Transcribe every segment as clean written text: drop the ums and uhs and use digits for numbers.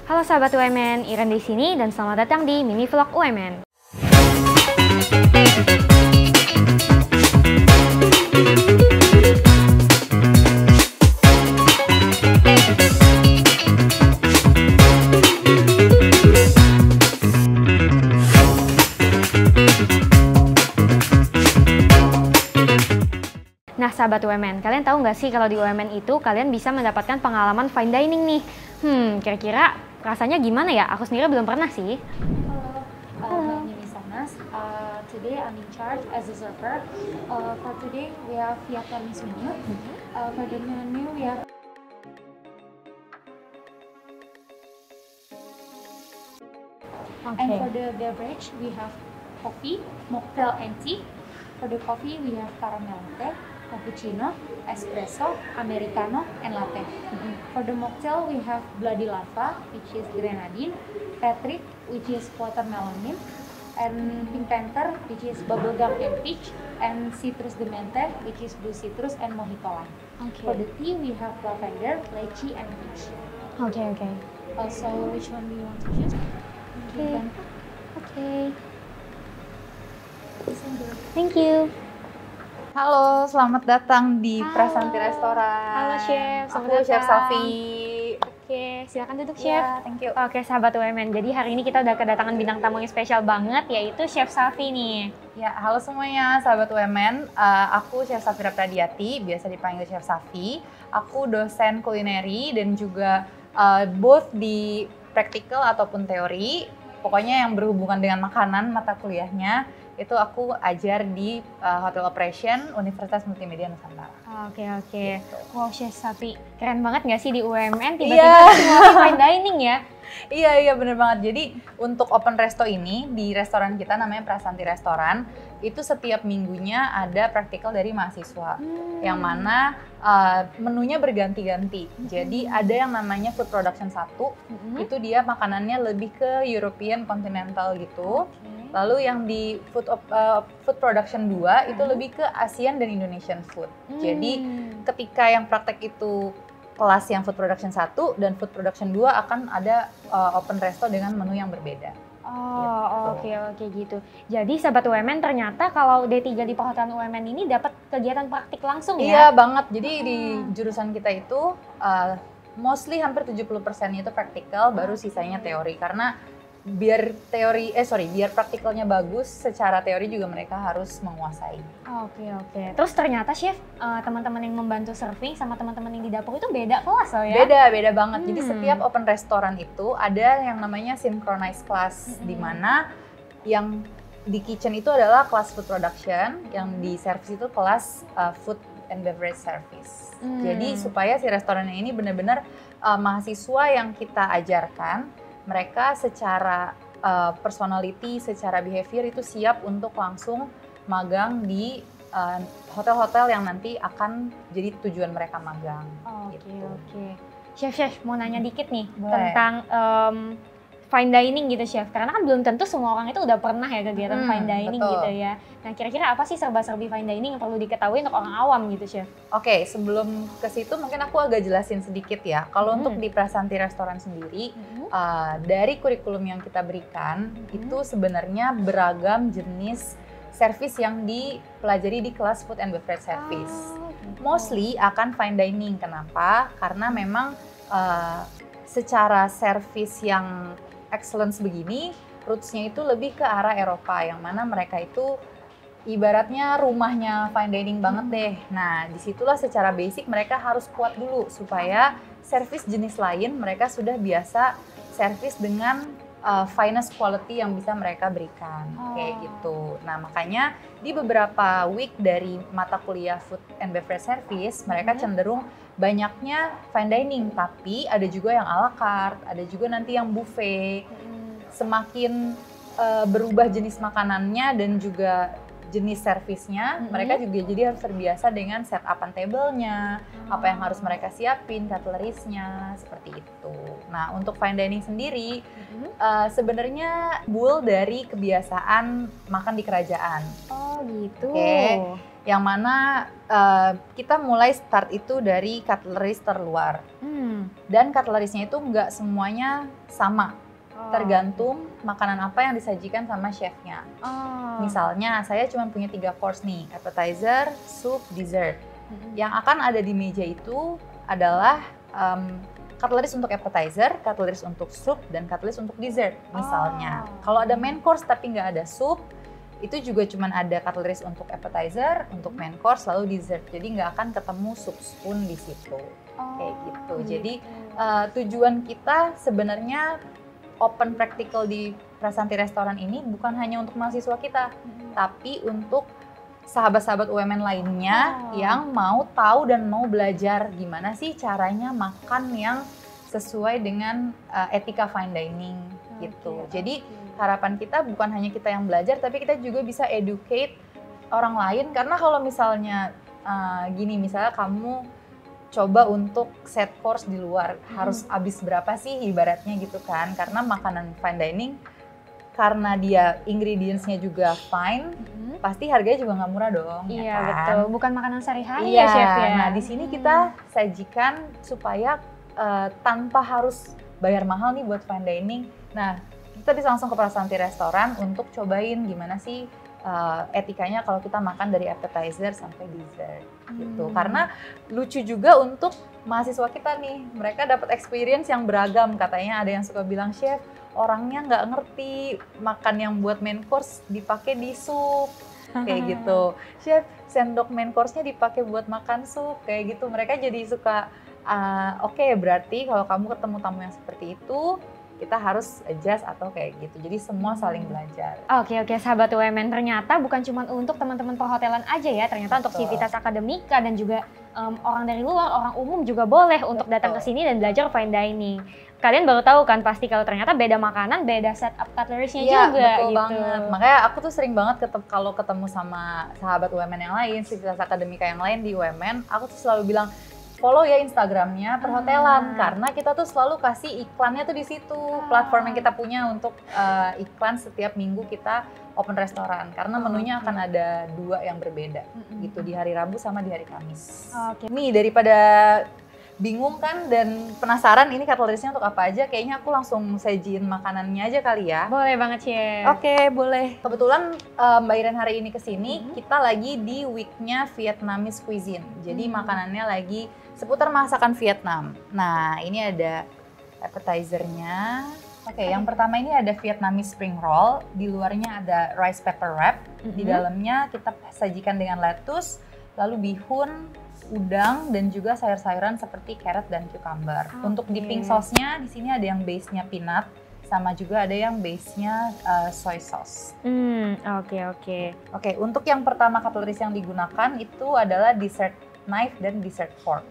Halo sahabat UMN, Iren di sini dan selamat datang di mini vlog UMN. Nah sahabat UMN, kalian tahu nggak sih kalau di UMN itu kalian bisa mendapatkan pengalaman fine dining nih? Kira-kira rasanya gimana ya? Aku sendiri belum pernah sih. Hello, my name is Anas. Today I'm in charge as a server. For today we have Vietnamese menu. For the menu we have and for the beverage we have coffee, mocktail and tea. For the coffee we have caramel latte, cappuccino, espresso, americano, and latte. For the mocktail, we have Bloody Lava, which is grenadine, Patrick, which is watermelon mint, and Pink Panther, which is bubblegum and peach, and Citrus de Mente, which is blue citrus and mojito lime. For the tea, we have lavender, lychee, and peach. Okay. Also, which one do you want to choose? Okay. Thank you. Halo, selamat datang di Prasanti Restoran. Halo Chef, selamat Aku Chef datang. Safi. Oke, silakan duduk Chef. Ya, thank you. Oke, sahabat UMN. Jadi hari ini kita udah kedatangan bintang tamu yang spesial banget, yaitu Chef Safi nih. Ya, halo semuanya, sahabat UMN. Aku Chef Safira Pradiati, biasa dipanggil Chef Safi. Aku dosen kulineri dan juga both di praktikal ataupun teori. Pokoknya yang berhubungan dengan makanan, mata kuliahnya. Itu aku ajar di Hotel Operation Universitas Multimedia Nusantara. Oke. Gitu. Wow, Chef Safi, keren banget nggak sih di UMN tiba-tiba semua fine dining ya? Iya bener banget. Jadi untuk open resto ini di restoran kita namanya Prasanti Restoran, itu setiap minggunya ada praktikal dari mahasiswa yang mana menunya berganti-ganti. Jadi ada yang namanya food production 1, itu dia makanannya lebih ke European continental gitu. Lalu yang di food production 2 itu lebih ke Asian dan Indonesian food. Jadi ketika yang praktek itu kelas yang food production 1 dan food production 2 akan ada open resto dengan menu yang berbeda. Oke gitu. Jadi sahabat UMN ternyata kalau D3 di perhotelan UMN ini dapat kegiatan praktik langsung ya? Iya banget. Jadi di jurusan kita itu mostly hampir 70% itu praktikal, baru sisanya teori. Karena biar praktikalnya bagus, secara teori juga mereka harus menguasai. Oke. Terus ternyata Chef, teman-teman yang membantu serving sama teman-teman yang di dapur itu beda kelas loh ya? Beda banget. Jadi setiap open restoran itu ada yang namanya synchronized class, di mana yang di kitchen itu adalah kelas food production, yang di service itu kelas food and beverage service. Jadi supaya si restorannya ini benar-benar mahasiswa yang kita ajarkan, mereka secara personality, secara behavior itu siap untuk langsung magang di hotel-hotel yang nanti akan jadi tujuan mereka magang. Oke. Chef, mau nanya dikit nih. Boleh. Tentang fine dining gitu Chef. Karena kan belum tentu semua orang itu udah pernah ya kegiatan fine dining betul. gitu ya. Nah kira-kira apa sih serba-serbi fine dining yang perlu diketahui untuk orang awam gitu Chef? Oke, sebelum ke situ mungkin aku agak jelasin sedikit ya. Kalau untuk di Prasanti Restoran sendiri, dari kurikulum yang kita berikan, itu sebenarnya beragam jenis service yang dipelajari di kelas food and beverage service. Mostly akan fine dining. Kenapa? Karena memang secara service yang excellence begini, roots-nya itu lebih ke arah Eropa, yang mana mereka itu ibaratnya rumahnya fine dining banget deh. Nah, disitulah secara basic mereka harus kuat dulu supaya service jenis lain mereka sudah biasa service dengan finest quality yang bisa mereka berikan, kayak gitu. Nah, makanya di beberapa week dari mata kuliah food and beverage service mereka cenderung banyaknya fine dining, tapi ada juga yang à la carte, ada juga nanti yang buffet. Semakin berubah jenis makanannya dan juga jenis servisnya, mereka juga jadi harus terbiasa dengan set-up-an table-nya, apa yang harus mereka siapin, cutleries-nya, seperti itu. Nah, untuk fine dining sendiri, sebenarnya bull dari kebiasaan makan di kerajaan. Oh gitu. Oke. Yang mana kita mulai start itu dari cutleries terluar. Dan cutlery-nya itu nggak semuanya sama. Tergantung makanan apa yang disajikan sama chefnya. Misalnya saya cuma punya 3 course nih, appetizer, soup, dessert. Yang akan ada di meja itu adalah cutleries untuk appetizer, cutleries untuk soup, dan cutleries untuk dessert. Misalnya, kalau ada main course tapi nggak ada soup, itu juga cuma ada cutleries untuk appetizer, untuk main course, lalu dessert. Jadi nggak akan ketemu soup spoon di situ. Kayak gitu. Jadi tujuan kita sebenarnya open practical di Prasanti Restoran ini bukan hanya untuk mahasiswa kita, tapi untuk sahabat-sahabat UMN lainnya yang mau tahu dan mau belajar gimana sih caranya makan yang sesuai dengan etika fine dining gitu. Jadi harapan kita bukan hanya kita yang belajar, tapi kita juga bisa educate orang lain. Karena kalau misalnya gini, misalnya kamu coba untuk set course di luar, harus habis berapa sih ibaratnya gitu kan. Karena makanan fine dining, karena dia ingredients-nya juga fine, pasti harganya juga nggak murah dong. Iya, ya kan? betul. Bukan makanan sehari-hari Iya, ya, Chef ya. Nah, di sini kita sajikan supaya tanpa harus bayar mahal nih buat fine dining. Nah, kita bisa langsung ke Prasanti Restoran untuk cobain gimana sih etikanya kalau kita makan dari appetizer sampai dessert gitu. Karena lucu juga untuk mahasiswa kita nih, mereka dapat experience yang beragam. Katanya ada yang suka bilang, chef, orangnya nggak ngerti makan yang buat main course dipakai di sup kayak gitu. Chef, sendok main course-nya dipakai buat makan sup kayak gitu. Mereka jadi suka oke, berarti kalau kamu ketemu tamu yang seperti itu, kita harus adjust atau kayak gitu. Jadi semua saling belajar. Oke, sahabat UMN, ternyata bukan cuma untuk teman-teman perhotelan aja ya, ternyata untuk Civitas Akademika dan juga orang dari luar, orang umum juga boleh untuk datang ke sini dan belajar fine dining. Kalian baru tahu kan pasti kalau ternyata beda makanan, beda setup cutleries-nya juga betul gitu. banget. Makanya aku tuh sering banget kalau ketemu sama sahabat UMN yang lain, Civitas Akademika yang lain di UMN, aku tuh selalu bilang, follow ya Instagramnya perhotelan, karena kita tuh selalu kasih iklannya tuh di situ, platform yang kita punya untuk iklan setiap minggu kita open restoran, karena menunya akan ada 2 yang berbeda gitu, di hari Rabu sama di hari Kamis. Nih, daripada bingung kan dan penasaran ini cutleries-nya untuk apa aja, kayaknya aku langsung sajiin makanannya aja kali ya. Boleh banget, Chef. Oke, boleh. Kebetulan Mbak Iren hari ini kesini, kita lagi di week-nya Vietnamese cuisine. Jadi makanannya lagi seputar masakan Vietnam. Nah, ini ada appetizer-nya. Oke, yang pertama ini ada Vietnamese spring roll. Di luarnya ada rice pepper wrap. Di dalamnya kita sajikan dengan lettuce, lalu bihun, udang, dan juga sayur-sayuran seperti carrot dan cucumber. Untuk dipping sauce-nya, di sini ada yang base-nya peanut, sama juga ada yang base-nya soy sauce. Oke, untuk yang pertama cutleries yang digunakan itu adalah dessert knife dan dessert fork.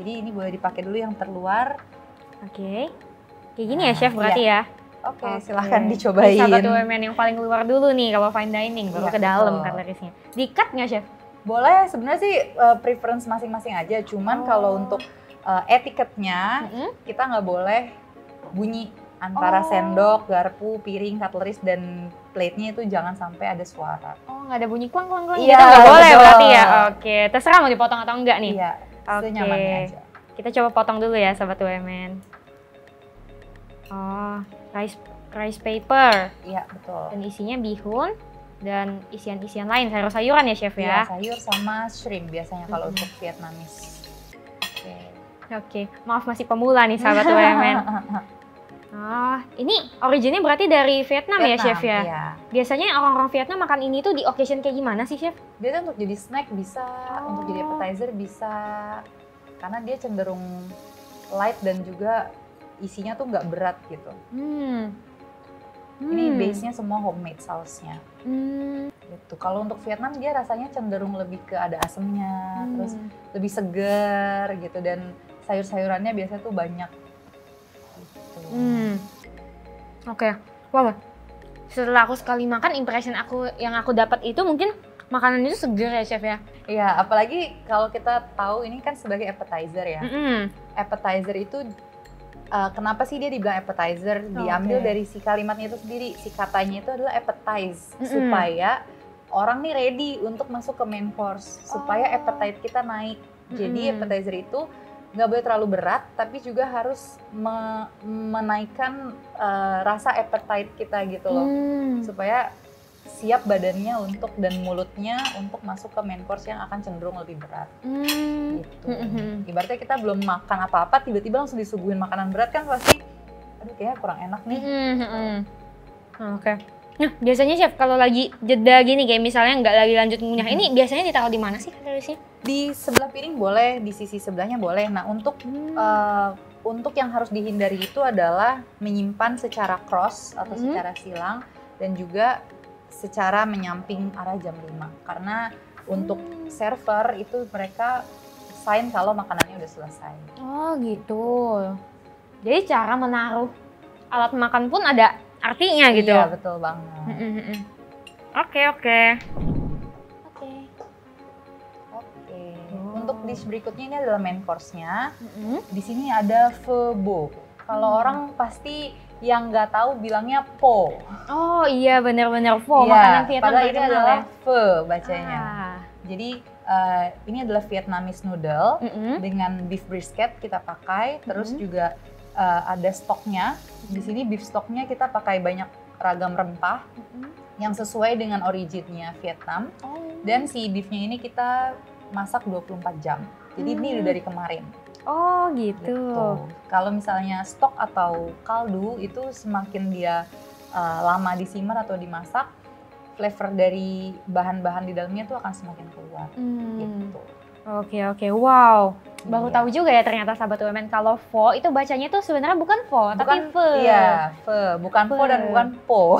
Jadi ini boleh dipakai dulu yang terluar. Kayak gini ya, Chef, berarti ya? Oke, silahkan dicobain. Sahabat UMN yang paling luar dulu nih kalau fine dining, baru ke dalam cutleries-nya. Di-cut nggak, Chef? Boleh, sebenarnya sih preference masing-masing aja. Cuman kalau untuk etiketnya, kita nggak boleh bunyi antara sendok, garpu, piring, cutleries, dan plate-nya itu jangan sampai ada suara. Nggak ada bunyi klang-klang gitu, Iya, nggak boleh betul. berarti ya? Oke, terserah mau dipotong atau enggak nih? Iya, senyamannya aja. Kita coba potong dulu ya, Sahabat UMN. Rice paper. Iya, betul. Dan isinya bihun dan isian-isian lain, sayur-sayuran ya, Chef ya? Iya, sayur sama shrimp biasanya kalau untuk Vietnamese. Oke, maaf masih pemula nih Sahabat UMN. Ini originnya berarti dari Vietnam ya, Chef ya? Iya. Biasanya orang-orang Vietnam makan ini tuh di occasion kayak gimana sih, Chef? Dia untuk jadi snack bisa, untuk jadi appetizer bisa. Karena dia cenderung light dan juga isinya tuh nggak berat gitu. Ini base-nya semua homemade sausnya. Gitu. Kalau untuk Vietnam dia rasanya cenderung lebih ke ada asemnya, terus lebih seger gitu, dan sayur-sayurannya biasanya tuh banyak. Gitu. Oke. Wow. Setelah aku sekali makan, impression yang aku dapat itu mungkin makanan itu seger ya, Chef ya? Iya, apalagi kalau kita tahu ini kan sebagai appetizer ya. Appetizer itu kenapa sih dia dibilang appetizer? Diambil dari si kalimatnya itu sendiri, si katanya itu adalah appetize, supaya orang nih ready untuk masuk ke main course, supaya appetite kita naik. Jadi appetizer itu nggak boleh terlalu berat, tapi juga harus menaikkan rasa appetite kita gitu loh, supaya siap badannya untuk dan mulutnya untuk masuk ke main course yang akan cenderung lebih berat. Gitu. Ibaratnya kita belum makan apa-apa, tiba-tiba langsung disuguhin makanan berat kan pasti, aduh kayaknya kurang enak nih. Oke. Nah, biasanya chef kalau lagi jeda gini kayak misalnya nggak lagi lanjut ngunyah, ini biasanya ditaruh di mana sih kalorisnya? Di sebelah piring boleh, di sisi sebelahnya boleh. Nah, untuk yang harus dihindari itu adalah menyimpan secara cross atau secara silang, dan juga secara menyamping arah jam 5. Karena untuk server itu mereka sign kalau makanannya udah selesai. Oh gitu. Jadi cara menaruh alat makan pun ada artinya gitu? Iya, betul banget. Oke. Untuk dish berikutnya ini adalah main course-nya. Di sini ada pho bo. Kalau orang pasti yang nggak tahu bilangnya po. Oh iya, benar-benar pho, makanan Vietnam padahal ini terkenal adalah ya. pho bacanya. Jadi ini adalah Vietnamese noodle dengan beef brisket kita pakai, terus juga ada stoknya. Di sini beef stoknya kita pakai banyak ragam rempah yang sesuai dengan originnya Vietnam. Dan si beefnya ini kita masak 24 jam. Jadi ini udah dari kemarin. Oh gitu. Kalau misalnya stok atau kaldu itu semakin dia lama disimmer atau dimasak, flavor dari bahan-bahan di dalamnya itu akan semakin keluar. Gitu. Oke, wow. Baru tahu juga ya ternyata sahabat UMN kalau pho itu bacanya tuh sebenarnya bukan pho, tapi pho. Iya, pho, bukan pho dan bukan po.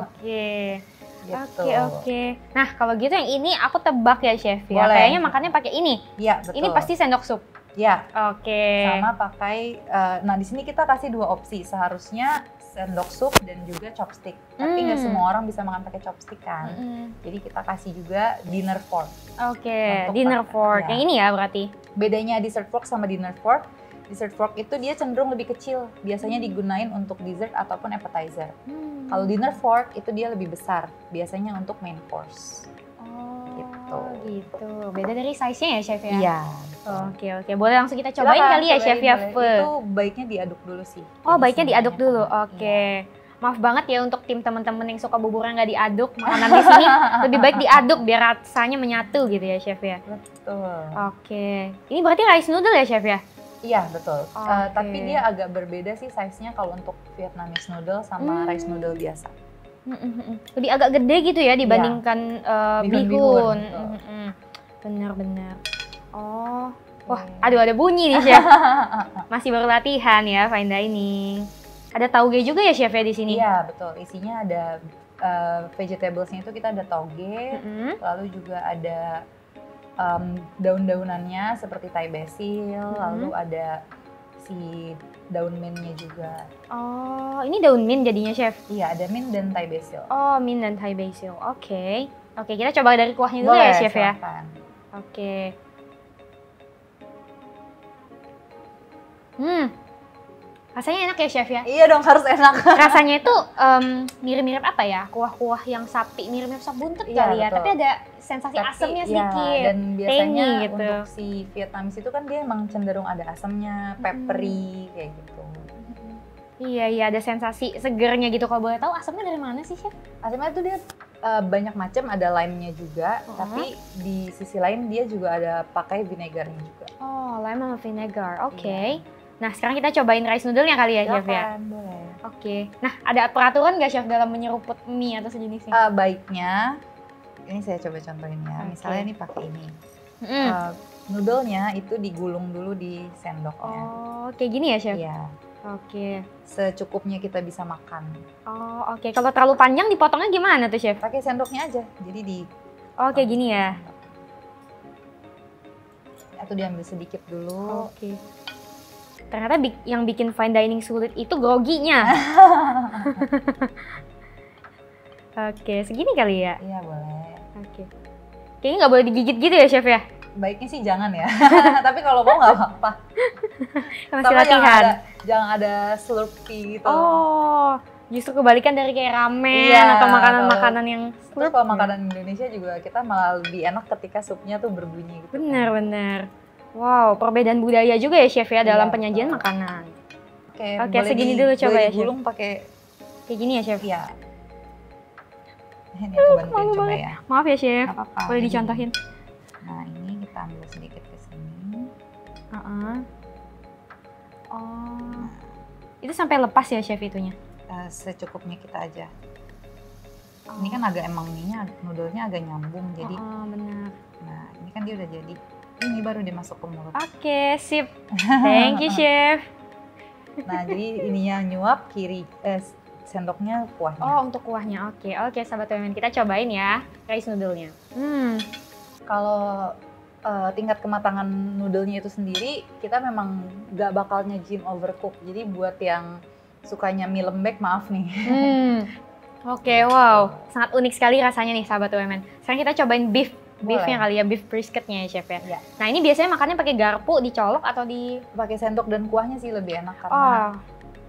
Oke. Gitu. Oke. Nah, kalau gitu yang ini aku tebak ya chef ya. Boleh. Kayaknya makannya pakai ini. Iya, betul. Ini pasti sendok sup. Ya. Oke. Sama pakai, nah di sini kita kasih 2 opsi, seharusnya sendok sup dan juga chopstick. Tapi nggak semua orang bisa makan pakai chopstick kan. Jadi kita kasih juga dinner fork. Oke, dinner fork. Yang ini ya berarti. Bedanya dessert fork sama dinner fork, dessert fork itu dia cenderung lebih kecil. Biasanya digunain untuk dessert ataupun appetizer. Kalau dinner fork itu dia lebih besar, biasanya untuk main course. Gitu. Beda dari size-nya ya chef ya? Iya. Oke. Boleh langsung kita cobain kali ya chef ya? Itu baiknya diaduk dulu sih. Oh, baiknya diaduk dulu. Oke. Maaf banget ya untuk tim teman-teman yang suka bubur yang nggak diaduk. Makanan di sini lebih baik diaduk biar rasanya menyatu gitu ya chef ya? Betul. Oke. Ini berarti rice noodle ya chef ya? Iya, betul. Tapi dia agak berbeda sih size-nya kalau untuk Vietnamese noodle sama rice noodle biasa. Lebih agak gede gitu ya dibandingkan bihun. Bener. Wah, aduh ada bunyi nih chef. Masih baru latihan ya fine dining. Ada tauge juga ya chef ya di sini? Iya, betul. Isinya ada vegetablesnya itu kita ada tauge, lalu juga ada daun-daunannya seperti Thai basil, lalu ada si daun mintnya juga. Oh, ini daun mint jadinya chef? Iya, ada mint dan Thai basil. Oh, mint dan Thai basil. Oke, kita coba dari kuahnya dulu ya chef ya? Oke. Rasanya enak ya chef ya? Iya dong, harus enak. Rasanya itu mirip-mirip apa ya? Kuah-kuah yang sapi, mirip-mirip sop buntut kali ya. Tapi ada sensasi asamnya sedikit. Dan biasanya gitu. untuk si Vietnamese itu kan dia emang cenderung ada asamnya, peppery kayak gitu. Iya, ada sensasi segernya gitu. Kalau boleh tahu asamnya dari mana sih chef? Asamnya itu dia banyak macam, ada lime-nya juga, tapi di sisi lain dia juga ada pakai vinegarnya juga. Oh, lime sama vinegar. Oke. Nah, sekarang kita cobain rice noodle-nya kali ya, chef ya? Boleh. Oke. Nah, ada peraturan nggak, chef, dalam menyeruput mie atau sejenisnya? Baiknya, ini saya coba contohin ya. Misalnya ini pakai ini. Noodle-nya itu digulung dulu di sendoknya. Oh, kayak gini ya, chef? Iya. Oke. Secukupnya kita bisa makan. Oh, oke. Kalau terlalu panjang dipotongnya gimana tuh, chef? Pakai sendoknya aja. Jadi di... Oh, kayak gini ya? Atau diambil sedikit dulu. Oke. Ternyata yang bikin fine dining sulit itu groginya. Oke, segini kali ya? Iya, boleh. Oke. Kayaknya nggak boleh digigit gitu ya, chef ya? Baiknya sih jangan ya. Tapi kalau mau nggak apa-apa. Masih latihan. Jangan ada slurpee gitu. Oh, justru kebalikan dari kayak ramen atau makanan-makanan yang slurp. Terus kalau makanan Indonesia juga kita malah lebih enak ketika supnya tuh berbunyi gitu. Bener. Wow, perbedaan budaya juga ya chef ya dalam Iya, penyajian betul. makanan. Oke, Oke, boleh segini dulu coba boleh ya, Chef. digulung pakai Kayak gini ya chef? ya. Ini aku bantuin malu coba banget. ya. Maaf ya chef, Nggak apa-apa. boleh Jadi, dicontohin. Nah, ini kita ambil sedikit ke sini. Heeh. Oh, itu sampai lepas ya chef itunya? Secukupnya kita aja. Ini kan agak emang ininya noodle-nya agak nyambung jadi. Oh, benar. Nah, ini kan dia udah jadi. Ini baru dimasuk ke mulut. Oke, sip. Thank you chef. Nah, jadi ininya nyuap kiri sendoknya kuahnya. Oh, untuk kuahnya. Oke, sahabat WMN, kita cobain ya rice noodle-nya. Kalau tingkat kematangan noodle-nya itu sendiri, kita memang nggak bakal nyejim overcook. Jadi buat yang sukanya mie lembek, maaf nih. Oke, wow. Sangat unik sekali rasanya nih sahabat WMN. Sekarang kita cobain beefnya kali ya, beef brisketnya ya chef ya. Iya. Nah ini biasanya makannya pakai garpu, dicolok atau di... Pakai sendok dan kuahnya sih lebih enak karena Oh,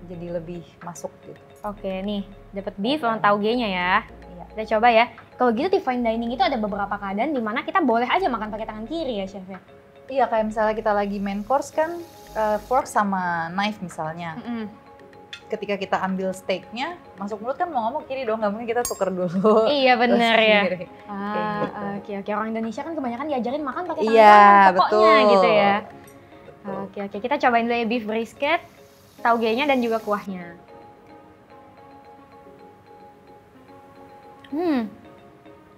jadi lebih masuk gitu. oke nih. Dapat beef sama tauge-nya ya. Iya. Kita coba ya. Kalau gitu di fine dining itu ada beberapa keadaan di mana kita boleh aja makan pakai tangan kiri ya chef ya. Iya, kayak misalnya kita lagi main course kan, fork sama knife misalnya. Ketika kita ambil steaknya, masuk mulut kan mau ngomong kiri dong, nggak mungkin kita tuker dulu. Iya bener Terus ya. kiri. Oke. Orang Indonesia kan kebanyakan diajarin makan pakai tangan Iya, kanan pokoknya betul. gitu ya. Betul. Oke. Kita cobain dulu ya beef brisket, tauge-nya dan juga kuahnya.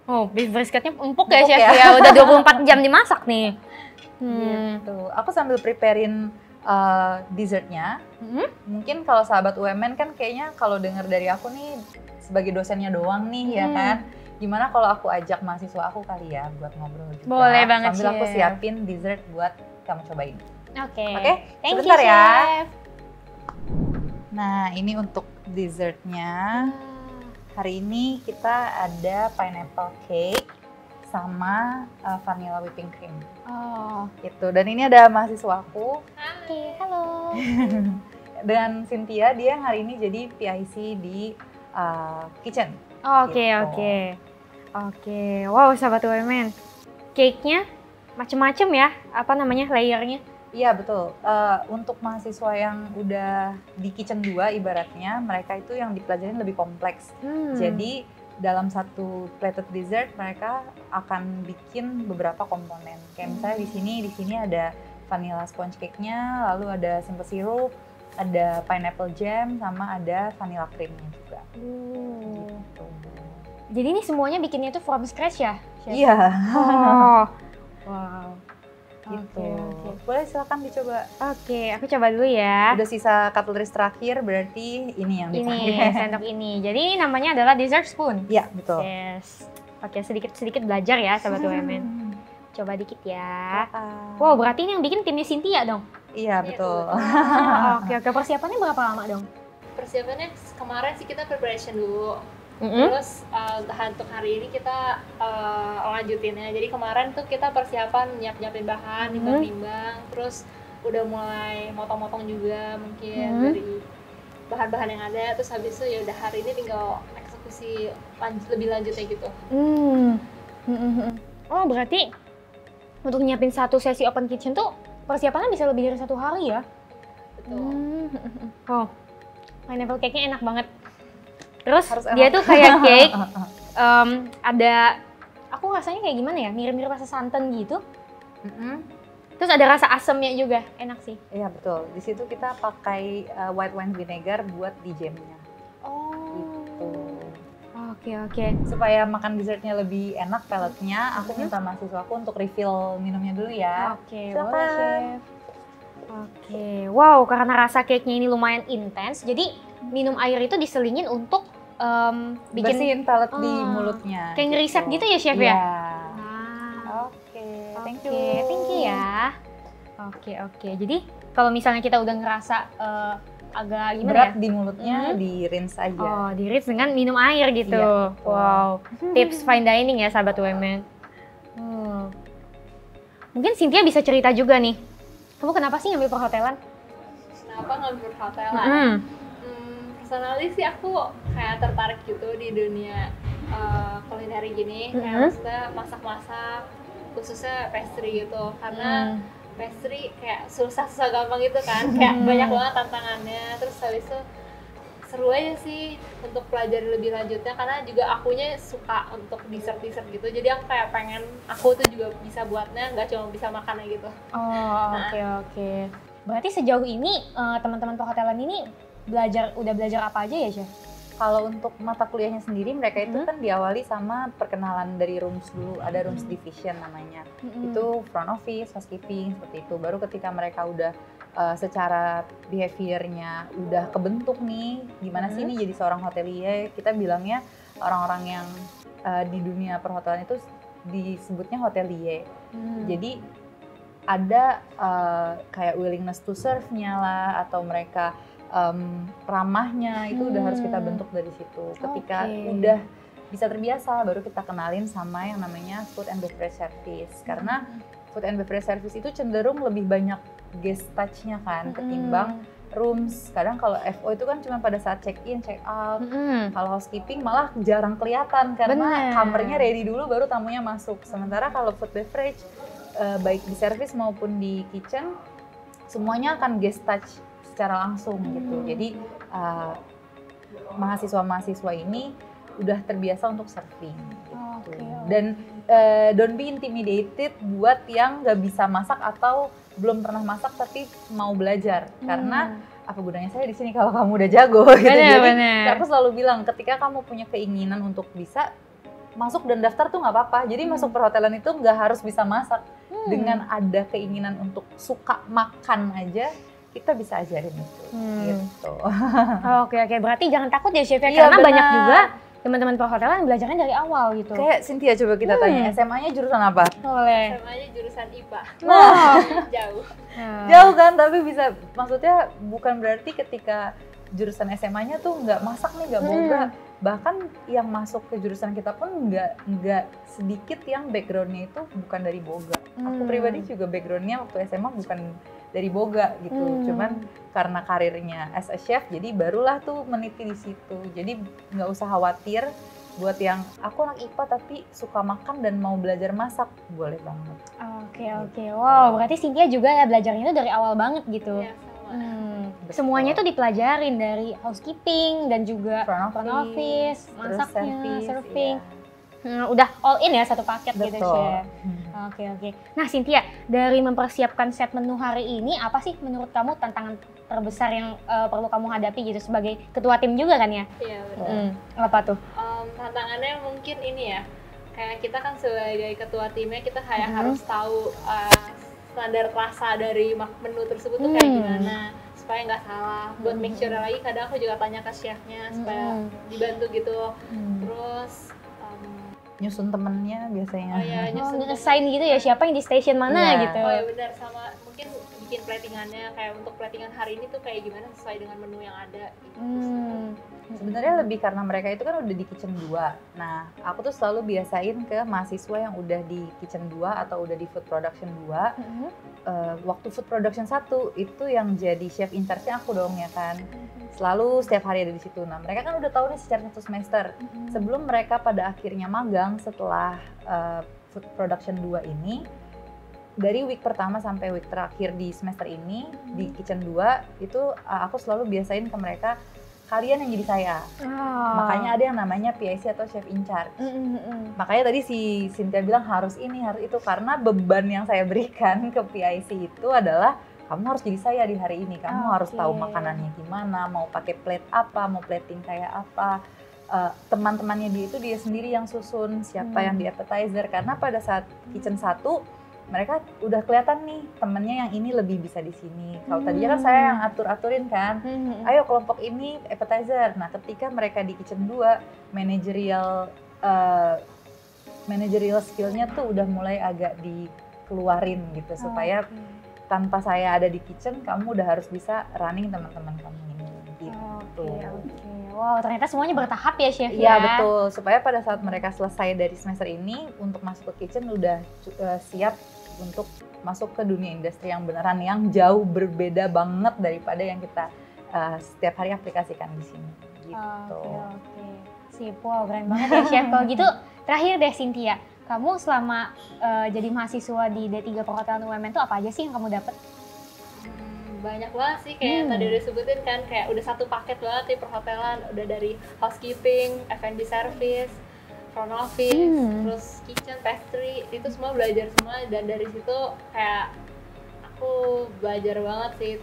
Oh, beef brisketnya empuk ya Empuk chef ya. ya. Udah 24 jam dimasak nih. Gitu. Aku sambil preparein dessertnya. Mungkin kalau sahabat UMN kan kayaknya kalau dengar dari aku nih sebagai dosennya doang nih ya kan. Gimana kalau aku ajak mahasiswa aku kali ya buat ngobrol juga. Boleh banget, sambil aku Chef. siapin dessert buat kamu cobain. Oke. Oke, Thank sebentar you, ya. chef. Nah, ini untuk dessertnya. Hari ini kita ada pineapple cake sama vanilla whipping cream. Oh, Gitu. Dan ini ada mahasiswa aku oke. Halo. dan Cynthia, dia yang hari ini jadi PIC di kitchen. Oke. Gitu. Oke. Wow, sahabat UMN. Cake-nya macem-macem ya. Apa namanya? Layernya. Iya betul, untuk mahasiswa yang udah di kitchen 2 ibaratnya, mereka itu yang dipelajarin lebih kompleks. Jadi dalam satu plated dessert mereka akan bikin beberapa komponen. Kayak misalnya di sini ada vanilla sponge cake-nya, lalu ada simple syrup, ada pineapple jam, sama ada vanilla cream-nya juga. Gitu. Jadi ini semuanya bikinnya tuh from scratch ya, chef? Iya, Oh. Wow. gitu. Oke. Boleh silakan dicoba. Oke, aku coba dulu ya. Udah sisa cutlery terakhir, berarti ini yang Ini dipakai. sendok ini. Jadi ini namanya adalah dessert spoon. Iya, betul. Yes. Oke, sedikit belajar ya sahabat UMN. Coba dikit ya. Ah. Wow, berarti ini yang bikin timnya Cynthia dong? Iya, betul. Oke. Persiapannya berapa lama dong? Persiapannya kemarin sih kita preparation dulu. Terus untuk hari ini kita lanjutinnya. Jadi kemarin tuh kita persiapan nyiapin bahan, nimbang-nimbang, terus udah mulai motong-motong juga mungkin dari bahan-bahan yang ada. Terus habis itu ya udah hari ini tinggal eksekusi lebih lanjutnya gitu. Oh, berarti untuk nyiapin satu sesi open kitchen tuh persiapannya bisa lebih dari 1 hari ya? Betul. Oh, pineapple cake-nya enak banget. Terus Harus dia enak. tuh kayak cake, ada, aku rasanya kayak gimana ya, mirip-mirip rasa santan gitu. Terus ada rasa asemnya juga, enak sih. Iya, betul. Di situ kita pakai white wine vinegar buat di jamnya. Oh, oke. Supaya makan dessertnya lebih enak peletnya, aku minta mahasiswaku untuk refill minumnya dulu ya. Oke, Silakan. boleh chef. Oke, wow, karena rasa cake-nya ini lumayan intens, jadi minum air itu diselingin untuk bikin Bersihin pelet di mulutnya. kayak ngeriset gitu ya chef ya? Iya. Ah, Oke, thank oke, you. thank you ya. Oke. Jadi kalau misalnya kita udah ngerasa agak gimana Berat ya? di mulutnya, di rinse aja. Oh, di-rinse dengan minum air gitu. Iya, betul. Wow, tips fine dining ya sahabat UMN. Mungkin Cynthia bisa cerita juga nih. Kamu kenapa sih ngambil perhotelan? Kenapa ngambil perhotelan? Personally sih aku kayak tertarik gitu di dunia kulineri gini, kayak maksudnya masak-masak, khususnya pastry gitu, karena pastry kayak susah gampang gitu kan, kayak banyak banget tantangannya. Terus habis itu seru aja sih untuk pelajari lebih lanjutnya, karena juga akunya suka untuk dessert gitu. Jadi aku kayak pengen aku tuh juga bisa buatnya, nggak cuma bisa makan gitu. Oh, oke. Berarti sejauh ini teman-teman perhotelan ini udah belajar apa aja ya, Chef? Kalau untuk mata kuliahnya sendiri, mereka itu kan diawali sama perkenalan dari rooms dulu, ada rooms division namanya. Itu front office, housekeeping, seperti itu. Baru ketika mereka udah secara behaviornya udah kebentuk nih, gimana sih ini jadi seorang hotelier, kita bilangnya orang-orang yang di dunia perhotelan itu disebutnya hotelier. Jadi ada kayak willingness to serve-nya lah, atau mereka ramahnya itu udah harus kita bentuk dari situ. Ketika udah bisa terbiasa, baru kita kenalin sama yang namanya food and beverage service. Karena food and beverage service itu cenderung lebih banyak guest touch-nya kan, ketimbang rooms. Kadang kalau FO itu kan cuma pada saat check in, check out. Kalau housekeeping malah jarang kelihatan karena kamarnya ready dulu baru tamunya masuk. Sementara kalau food beverage baik di service maupun di kitchen semuanya akan guest touch secara langsung gitu. Jadi mahasiswa-mahasiswa ini udah terbiasa untuk serving gitu. Dan don't be intimidated buat yang nggak bisa masak atau belum pernah masak tapi mau belajar, karena apa gunanya saya di sini kalau kamu udah jago gitu. Jadi aku selalu bilang ketika kamu punya keinginan untuk bisa masuk dan daftar tuh nggak apa-apa. Jadi masuk perhotelan itu nggak harus bisa masak. Dengan ada keinginan untuk suka makan aja, kita bisa ajarin itu. Gitu. Oke, berarti jangan takut ya Chef ya, karena banyak juga teman-teman perhotelan belajarnya dari awal gitu. Kayak Cynthia, coba kita tanya, SMA-nya jurusan apa? Boleh. SMA-nya jurusan IPA. Jauh. Jauh kan, tapi bisa, maksudnya bukan berarti ketika jurusan SMA-nya tuh nggak masak nih, nggak boga. Bahkan yang masuk ke jurusan kita pun nggak sedikit yang background-nya itu bukan dari boga. Aku pribadi juga background-nya waktu SMA bukan dari boga gitu, cuman karena karirnya as a chef, jadi barulah tuh meniti di situ. Jadi nggak usah khawatir buat yang aku anak IPA tapi suka makan dan mau belajar masak, boleh banget. Oke. Wow, berarti Cynthia juga ya belajarnya itu dari awal banget gitu. Ya, sama. Semuanya tuh dipelajarin dari housekeeping dan juga front office, service, masaknya, serving. Udah all in ya satu paket gitu Chef. Oke. Nah Cynthia, dari mempersiapkan set menu hari ini, apa sih menurut kamu tantangan terbesar yang perlu kamu hadapi gitu sebagai ketua tim juga kan ya? Iya betul. Apa tuh? Tantangannya mungkin ini ya, kayak kita kan sebagai ketua timnya kita kayak harus tahu standar rasa dari menu tersebut tuh kayak gimana supaya nggak salah. Buat make sure lagi, kadang aku juga tanya ke chefnya supaya dibantu gitu. Terus nyusun temennya biasanya. Ngesain gitu ya siapa yang di station mana gitu. Oh ya benar, sama mungkin bikin platingannya kayak untuk platingan hari ini tuh kayak gimana sesuai dengan menu yang ada gitu. Sebenarnya lebih karena mereka itu kan udah di kitchen 2. Nah, aku tuh selalu biasain ke mahasiswa yang udah di kitchen 2 atau udah di food production 2. Waktu food production 1 itu yang jadi chef in charge-nya aku dong ya kan. Selalu setiap hari ada di situ. Nah, mereka kan udah tahu nih secara 1 semester. Sebelum mereka pada akhirnya magang setelah food production 2 ini, dari week pertama sampai week terakhir di semester ini di kitchen 2 itu aku selalu biasain ke mereka, kalian yang jadi saya. Makanya ada yang namanya PIC atau chef in charge. Makanya tadi si Cynthia bilang harus ini, harus itu, karena beban yang saya berikan ke PIC itu adalah kamu harus jadi saya di hari ini. Kamu harus tahu makanannya gimana, mau pakai plate apa, mau plating kayak apa. Teman-temannya dia sendiri yang susun siapa yang di appetizer, karena pada saat kitchen 1 mereka udah kelihatan nih temennya yang ini lebih bisa di sini. Kalau tadinya kan saya yang atur-aturin kan, ayo kelompok ini appetizer. Nah ketika mereka di kitchen 2, managerial skillnya tuh udah mulai agak dikeluarin gitu, supaya tanpa saya ada di kitchen, kamu udah harus bisa running teman-teman kamu ini gitu. Wow, ternyata semuanya bertahap ya Chef ya? Iya betul, supaya pada saat mereka selesai dari semester ini untuk masuk ke kitchen udah siap untuk masuk ke dunia industri yang beneran, yang jauh berbeda banget daripada yang kita setiap hari aplikasikan di sini gitu. Oke. Sip, wow keren banget ya Chef. Kalau gitu terakhir deh Cynthia, Kamu selama jadi mahasiswa di D3 Perhotelan UMN tuh apa aja sih yang kamu dapat? Banyak banget sih, kayak tadi udah sebutin kan, kayak udah satu paket banget di perhotelan, udah dari housekeeping, F&B service, front office, terus kitchen, pastry, itu semua belajar semua. Dan dari situ kayak aku belajar banget sih,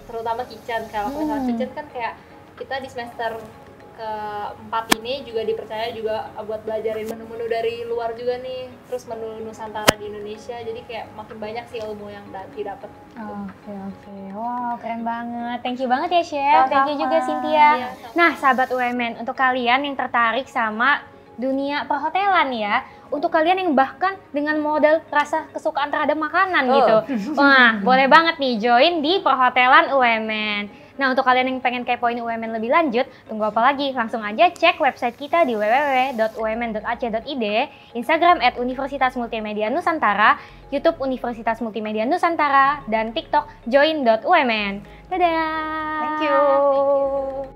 terutama kitchen. Kalau misalnya kitchen kan kayak kita di semester keempat ini juga dipercaya juga buat belajarin menu-menu dari luar juga nih, terus menu Nusantara di Indonesia, jadi kayak makin banyak sih ilmu yang didapat. Oke. Wow, keren banget. Thank you banget ya, Chef. Thank you juga, Cynthia. Iya, Nah, sahabat UMN, untuk kalian yang tertarik sama dunia perhotelan ya, untuk kalian yang bahkan dengan modal rasa kesukaan terhadap makanan gitu, wah, boleh banget nih join di Perhotelan UMN. Nah, untuk kalian yang pengen kepoin UMN lebih lanjut, tunggu apa lagi? Langsung aja cek website kita di www.umn.ac.id, Instagram @Universitas Multimedia Nusantara, YouTube Universitas Multimedia Nusantara, dan TikTok join.umn. Dadah! Thank you.